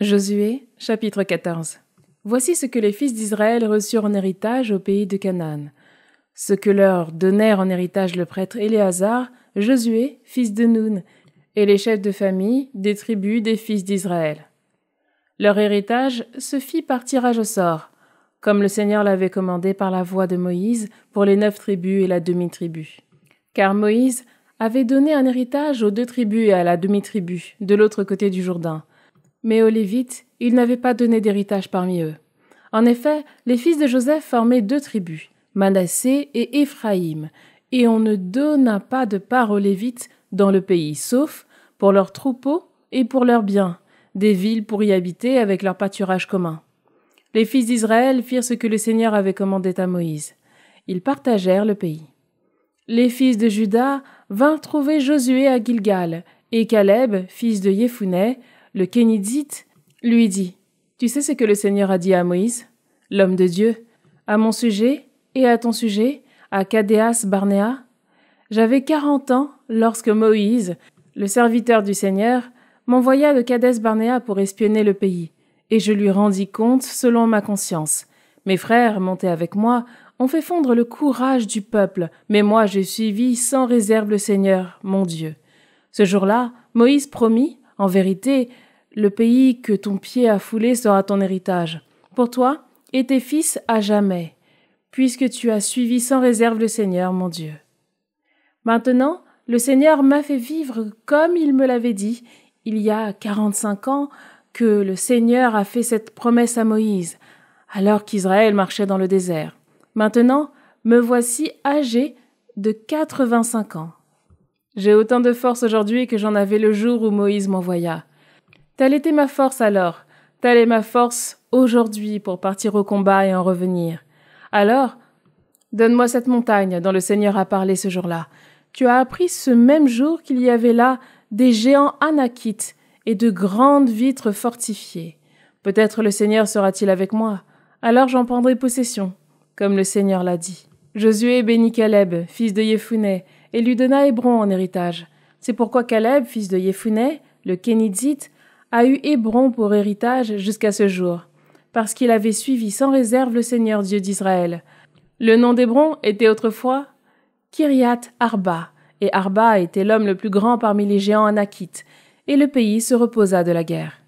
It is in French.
Josué, chapitre 14. Voici ce que les fils d'Israël reçurent en héritage au pays de Canaan. Ce que leur donnèrent en héritage le prêtre Éléazar, Josué, fils de Nun, et les chefs de famille des tribus des fils d'Israël. Leur héritage se fit par tirage au sort, comme le Seigneur l'avait commandé par la voix de Moïse pour les 9 tribus et la demi-tribu. Car Moïse avait donné un héritage aux 2 tribus et à la demi-tribu, de l'autre côté du Jourdain. Mais aux Lévites, il n'avait pas donné d'héritage parmi eux. En effet, les fils de Joseph formaient 2 tribus, Manassé et Éphraïm, et on ne donna pas de part aux Lévites dans le pays, sauf pour leurs troupeaux et pour leurs biens, des villes pour y habiter avec leur pâturage commun. Les fils d'Israël firent ce que le Seigneur avait commandé à Moïse. Ils partagèrent le pays. Les fils de Juda vinrent trouver Josué à Gilgal, et Caleb, fils de Jephunné, le Kénizzite, lui dit « Tu sais ce que le Seigneur a dit à Moïse, l'homme de Dieu, à mon sujet et à ton sujet, à Kadéas Barnéa? J'avais 40 ans lorsque Moïse, le serviteur du Seigneur, m'envoya de Kadès Barnéa pour espionner le pays, et je lui rendis compte selon ma conscience. Mes frères, montés avec moi, ont fait fondre le courage du peuple, mais moi j'ai suivi sans réserve le Seigneur, mon Dieu. Ce jour-là, Moïse promit, en vérité, le pays que ton pied a foulé sera ton héritage, pour toi et tes fils à jamais, puisque tu as suivi sans réserve le Seigneur, mon Dieu. Maintenant, le Seigneur m'a fait vivre comme il me l'avait dit, il y a 45 ans, que le Seigneur a fait cette promesse à Moïse, alors qu'Israël marchait dans le désert. Maintenant, me voici âgé de 85 ans. J'ai autant de force aujourd'hui que j'en avais le jour où Moïse m'envoya. Telle était ma force alors, telle est ma force aujourd'hui pour partir au combat et en revenir. Alors, donne-moi cette montagne dont le Seigneur a parlé ce jour-là. Tu as appris ce même jour qu'il y avait là des géants anakites et de grandes vitres fortifiées. Peut-être le Seigneur sera-t-il avec moi. Alors j'en prendrai possession, comme le Seigneur l'a dit. Josué bénit Caleb, fils de Jephunné, et lui donna Hébron en héritage. C'est pourquoi Caleb, fils de Jephunné, le Kénizzite, a eu Hébron pour héritage jusqu'à ce jour, parce qu'il avait suivi sans réserve le Seigneur Dieu d'Israël. Le nom d'Hébron était autrefois Kiriath Arba, et Arba était l'homme le plus grand parmi les géants anakites, et le pays se reposa de la guerre.